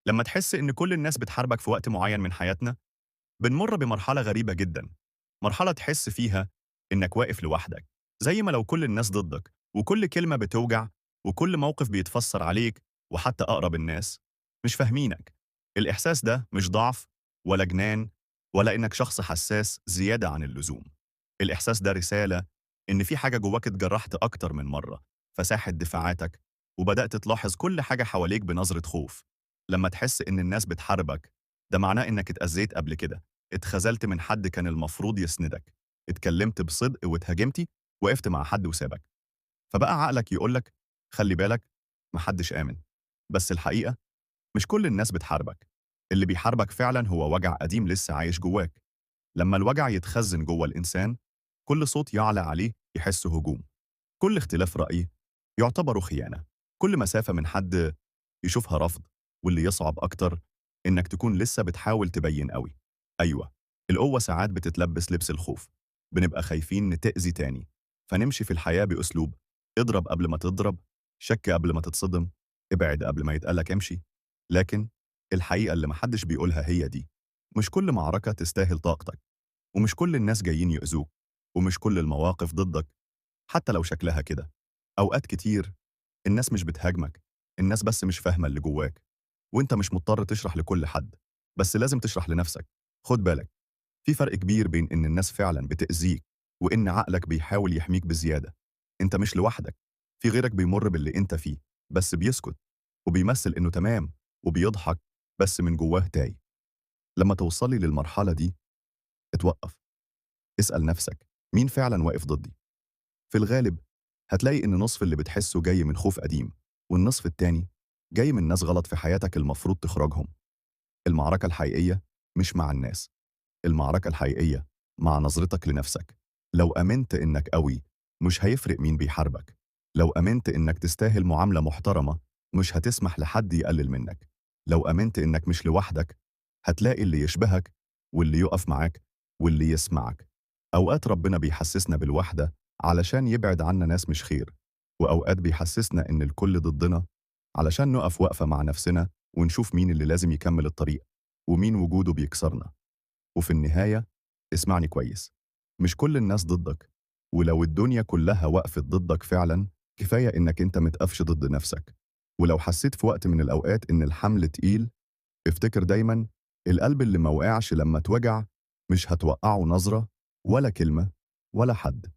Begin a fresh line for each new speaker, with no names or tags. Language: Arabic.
لما تحس إن كل الناس بتحاربك في وقت معين من حياتنا، بنمر بمرحلة غريبة جدا. مرحلة تحس فيها إنك واقف لوحدك، زي ما لو كل الناس ضدك، وكل كلمة بتوجع، وكل موقف بيتفسر عليك، وحتى أقرب الناس مش فاهمينك. الإحساس ده مش ضعف ولا جنان ولا إنك شخص حساس زيادة عن اللزوم. الإحساس ده رسالة إن في حاجة جواك اتجرحت أكتر من مرة، فساحت دفاعاتك، وبدأت تلاحظ كل حاجة حواليك بنظرة خوف. لما تحس إن الناس بتحاربك، ده معناه إنك اتأذيت قبل كده، اتخذلت من حد كان المفروض يسندك، اتكلمت بصدق واتهاجمتي، وقفت مع حد وسابك. فبقى عقلك يقولك خلي بالك، محدش آمن. بس الحقيقة مش كل الناس بتحاربك. اللي بيحاربك فعلا هو وجع قديم لسه عايش جواك. لما الوجع يتخزن جوه الإنسان، كل صوت يعلى عليه يحسه هجوم، كل اختلاف رأي يعتبره خيانة، كل مسافة من حد يشوفها رفض. واللي يصعب أكتر إنك تكون لسه بتحاول تبين قوي. أيوة، القوة ساعات بتتلبس لبس الخوف. بنبقى خايفين نتأذي تاني، فنمشي في الحياة بأسلوب اضرب قبل ما تضرب، شك قبل ما تتصدم، ابعد قبل ما يتقالك امشي. لكن الحقيقة اللي محدش بيقولها هي دي: مش كل معركة تستاهل طاقتك، ومش كل الناس جايين يؤذوك، ومش كل المواقف ضدك حتى لو شكلها كده. أوقات كتير الناس مش بتهاجمك، الناس بس مش فاهمة اللي جواك. وانت مش مضطر تشرح لكل حد، بس لازم تشرح لنفسك. خد بالك، في فرق كبير بين إن الناس فعلا بتأذيك وإن عقلك بيحاول يحميك بزيادة. انت مش لوحدك، في غيرك بيمر باللي انت فيه، بس بيسكت وبيمثل إنه تمام، وبيضحك بس من جواه تاي. لما توصلي للمرحلة دي، اتوقف، اسأل نفسك مين فعلا واقف ضدي. في الغالب هتلاقي إن نصف اللي بتحسه جاي من خوف قديم، والنصف التاني جاي من ناس غلط في حياتك المفروض تخرجهم. المعركة الحقيقية مش مع الناس، المعركة الحقيقية مع نظرتك لنفسك. لو أمنت إنك قوي، مش هيفرق مين بيحاربك. لو أمنت إنك تستاهل معاملة محترمة، مش هتسمح لحد يقلل منك. لو أمنت إنك مش لوحدك، هتلاقي اللي يشبهك، واللي يقف معاك، واللي يسمعك. أوقات ربنا بيحسسنا بالوحدة علشان يبعد عنا ناس مش خير، وأوقات بيحسسنا إن الكل ضدنا علشان نقف وقفة مع نفسنا ونشوف مين اللي لازم يكمل الطريق، ومين وجوده بيكسرنا. وفي النهاية، اسمعني كويس، مش كل الناس ضدك. ولو الدنيا كلها وقفت ضدك فعلا، كفاية إنك أنت متقفش ضد نفسك. ولو حسيت في وقت من الأوقات إن الحمل تقيل، افتكر دايما: القلب اللي موقعش لما توجع، مش هتوقعه نظرة ولا كلمة ولا حد.